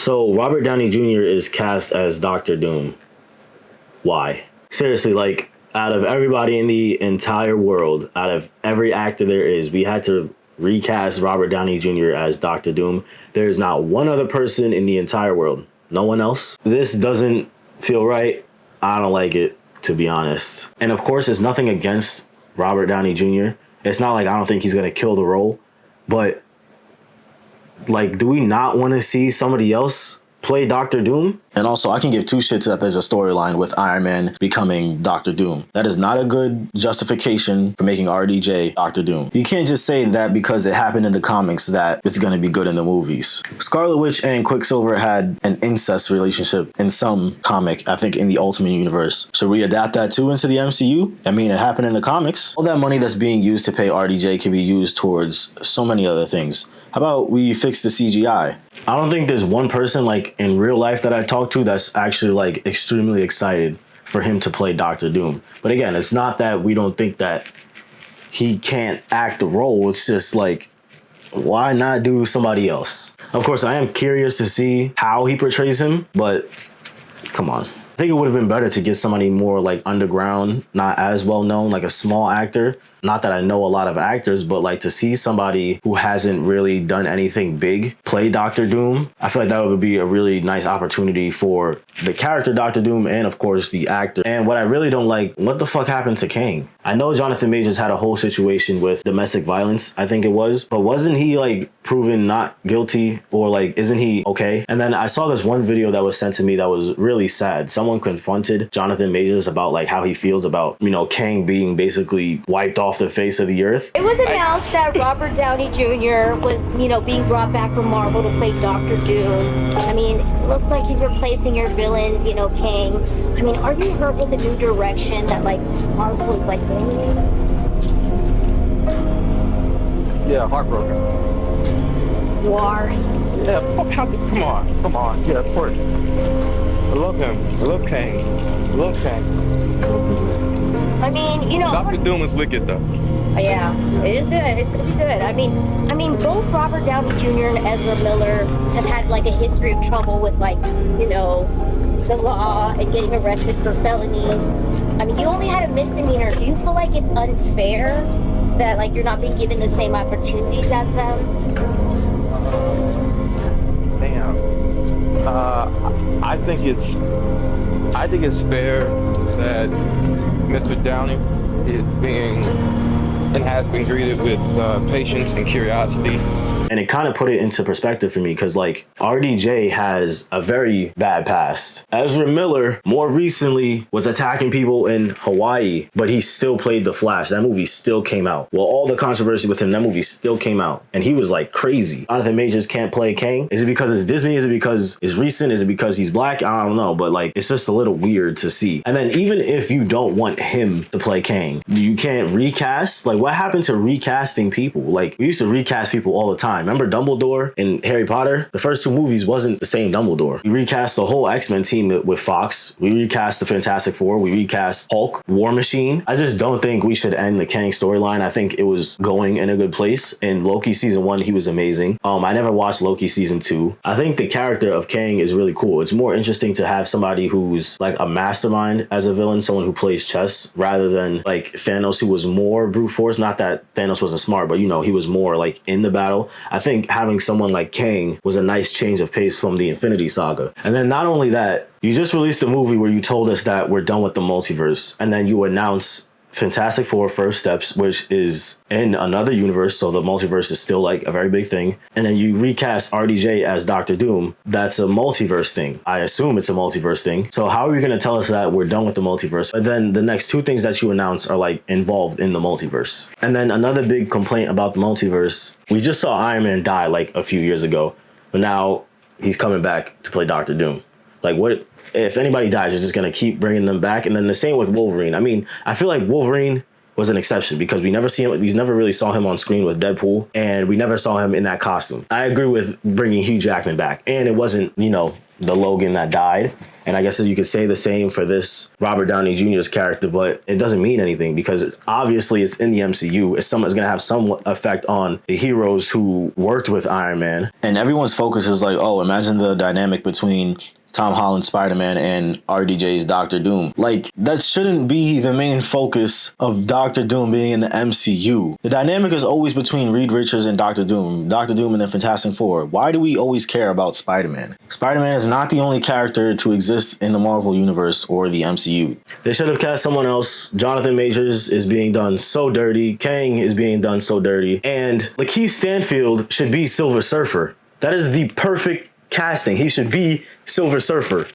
So Robert Downey Jr. is cast as Doctor Doom. Why? Seriously, like, out of everybody in the entire world, out of every actor there is, we had to recast Robert Downey Jr. as Doctor Doom. There's not one other person in the entire world. No one else. This doesn't feel right. I don't like it, to be honest. And of course, it's nothing against Robert Downey Jr. It's not like I don't think he's going to kill the role. But, like, do we not want to see somebody else play Doctor Doom? And also, I can give two shits that there's a storyline with Iron Man becoming Doctor Doom. That is not a good justification for making RDJ Doctor Doom. You can't just say that because it happened in the comics that it's going to be good in the movies. Scarlet Witch and Quicksilver had an incest relationship in some comic, I think in the Ultimate Universe. Should we adapt that too into the MCU? I mean, it happened in the comics. All that money that's being used to pay RDJ can be used towards so many other things. How about we fix the CGI? I don't think there's one person like in real life that I talk to that's actually like extremely excited for him to play Doctor Doom. But again, it's not that we don't think that he can't act the role. It's just like, why not do somebody else? Of course, I am curious to see how he portrays him, but come on. I think it would have been better to get somebody more like underground, not as well known, like a small actor. Not that I know a lot of actors, but like to see somebody who hasn't really done anything big play Doctor Doom, I feel like that would be a really nice opportunity for the character Doctor Doom and of course the actor. And what I really don't like, what the fuck happened to Kang? I know Jonathan Majors had a whole situation with domestic violence, I think it was, but wasn't he like proven not guilty or like, isn't he okay? And then I saw this one video that was sent to me that was really sad. Someone confronted Jonathan Majors about like how he feels about, you know, Kang being basically wiped off the face of the earth. It was announced that Robert Downey Jr. was, you know, being brought back from Marvel to play Doctor Doom. I mean, it looks like he's replacing your villain, you know, Kang. I mean, are you hurt with the new direction that, like, Marvel is, like, going in? Yeah, heartbroken. You are? Yeah, come on. Yeah, of course. I love him. I love Kang. I love Kang. I mean, you know, Doctor Doom is wicked though. Yeah, it is good. It's gonna be good. I mean, both Robert Downey Jr. and Ezra Miller have had like a history of trouble with like, you know, the law and getting arrested for felonies. I mean, you only had a misdemeanor. Do you feel like it's unfair that like you're not being given the same opportunities as them? Damn. I think it's fair that Mr. Downey is being and has been greeted with patience and curiosity. And it kind of put it into perspective for me because like RDJ has a very bad past. Ezra Miller more recently was attacking people in Hawaii, but he still played The Flash. That movie still came out. Well, all the controversy with him, that movie still came out. And he was like crazy. Jonathan Majors can't play Kang. Is it because it's Disney? Is it because it's recent? Is it because he's black? I don't know. But like, it's just a little weird to see. And then even if you don't want him to play Kang, you can't recast? Like what happened to recasting people? Like we used to recast people all the time. Remember Dumbledore in Harry Potter? The first two movies wasn't the same Dumbledore. We recast the whole X-Men team with Fox. We recast the Fantastic Four. We recast Hulk, War Machine. I just don't think we should end the Kang storyline. I think it was going in a good place. In Loki season 1, he was amazing. I never watched Loki season 2. I think the character of Kang is really cool. It's more interesting to have somebody who's like a mastermind as a villain, someone who plays chess, rather than like Thanos, who was more brute force. Not that Thanos wasn't smart, but you know, he was more like in the battle. I think having someone like Kang was a nice change of pace from the Infinity Saga. And then not only that, you just released a movie where you told us that we're done with the multiverse, and then you announce Fantastic Four First Steps, which is in another universe, so the multiverse is still like a very big thing. And then you recast RDJ as Doctor Doom. That's a multiverse thing. I assume it's a multiverse thing. So how are you going to tell us that we're done with the multiverse? But then the next two things that you announce are like involved in the multiverse. And then another big complaint about the multiverse, we just saw Iron Man die like a few years ago, but now he's coming back to play Doctor Doom. Like what? If anybody dies, you're just going to keep bringing them back. And then the same with Wolverine. I mean, I feel like Wolverine was an exception because we never really saw him on screen with Deadpool, and we never saw him in that costume. I agree with bringing Hugh Jackman back, and it wasn't, you know, the Logan that died. And I guess you could say the same for this Robert Downey Jr.'s character, but it doesn't mean anything because obviously it's in the MCU. It's going to have some effect on the heroes who worked with Iron Man. And everyone's focus is like, oh, imagine the dynamic between Tom Holland's Spider-Man and RDJ's Doctor Doom. Like, that shouldn't be the main focus of Doctor Doom being in the MCU. The dynamic is always between Reed Richards and Doctor Doom and the Fantastic Four. Why do we always care about Spider-Man? Spider-Man is not the only character to exist in the Marvel Universe or the MCU. They should have cast someone else. Jonathan Majors is being done so dirty. Kang is being done so dirty. And Lakeith Stanfield should be Silver Surfer. That is the perfect casting. He should be Silver Surfer.